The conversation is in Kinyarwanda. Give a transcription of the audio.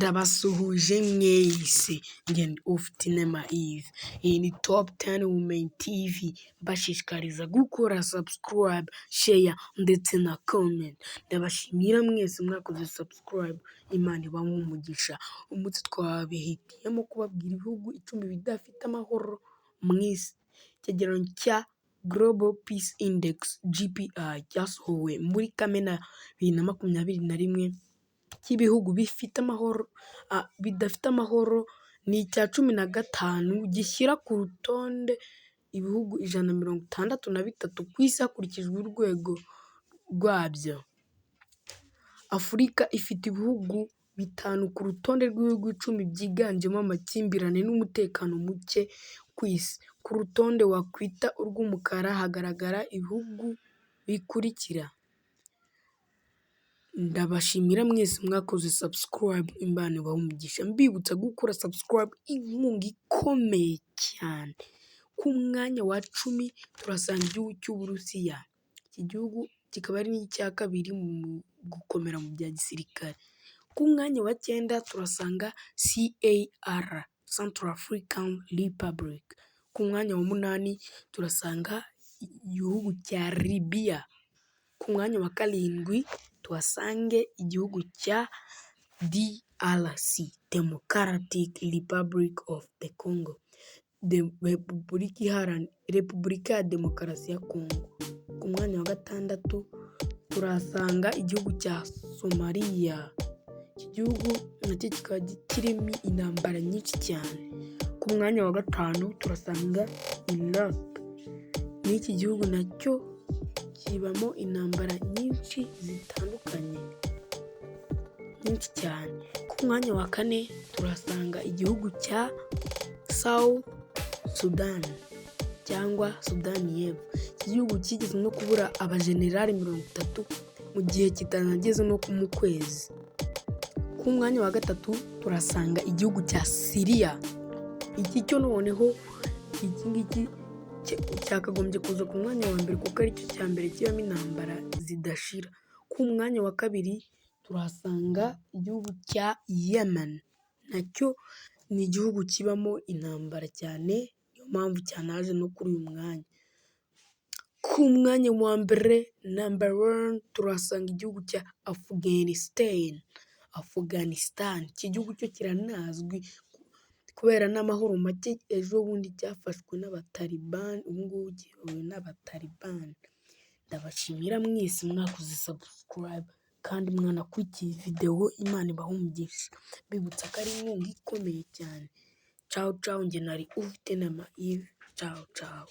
Ndabasuhuje mwese njye ndi Ufiteinema Yves, iyi ni Top 10 Women TV, mbashishikariza gukora subscribe, share ndetse na comment. Ndabashimira mwese mwakoze subscribe, Imana ibahe umugisha. Umunsi twabihitiyemo kubabwira ibihugu 10 bidafite amahoro mu isi. Icyegeranyo cya Global Peace Index GPI cyasohowe muri Kamena 2021 cy'ibihugu bifite amahoro bidafite amahoro ni icya 15 gishyira ku rutonde ibihugu 163 ku isi hakurikijwe urwego rwabyo. Afurika ifite ibihugu 5 ku rutonde rw'ibihugu 10 byiganjemo amakimbirane n'umutekano muke ku isi. Ku rutonde wakwita urw'umukara hagaragara ibihugu bikurikira. Ndabashimira mwese mwakoze subscribe, Imana ibahe umugisha. Mbibutsa gukora subscribe, inkunga ikomeye cyane. Ku mwanya wa 10 turasanga igihugu cy'Uburusiya. Iki gihugu kikaba ari n'icya kabiri mu gukomera mu bya gisirikare. Ku mwanya wa 9 turasanga CAR, Central African Republic. Ku mwanya wa 8 turasanga igihugu cya Libya. Ku mwanya wa 7 tuhasange igihugu cya DRC, Democratic Republic of the Congo, Repubulika ya Demokarasi ya Congo. Ku mwanya wa 6 turahasanga igihugu cya Somalia. Iki gihugu nacyo kikaba kirimo intambara nyinshi cyane. Ku mwanya wa 5 turasanga Iraq. N'iki gihugu nacyo kibamo intambara nyinshi zitandukanye nyinshi cyane. Ku mwanya wa 4 turasanga igihugu cya South Sudan cyangwa Sudani y'Epfo. Iki gihugu kigeze no kubura abajenerali 30 mu gihe kitanageze no mu kwezi. Ku mwanya wa 3 turasanga igihugu cya Syria. Iki cyo noneho iki ngiki cyakagombye kuza ku mwanya wa mbere kuko aricyo cya mbere kibamo intambara zidashira. Ku mwanya wa 2 turahasanga igihugu cya Yemen. Nacyo ni igihugu kibamo intambara cyane, niyo mpamvu cyanaje no kuri uyu mwanya. Ku mwanya wa mbere number 1 turahasanga igihugu cya Afghanistan. Iki gihugu cyo kiranazwi kubera n'amahoro make. Ejo bundi cyafashwe n'abataliban, ubu ngubu kiyobowe n'abataliban. Ndabashimira mwese mwakoze subscribe kandi mwanakurikiye video. Imana ibahe umugisha. Mbibutsa ko ari inkunga ikomeye cyane. Ciao ciao, njye nari Ufiteinema Yves. Ciao ciao.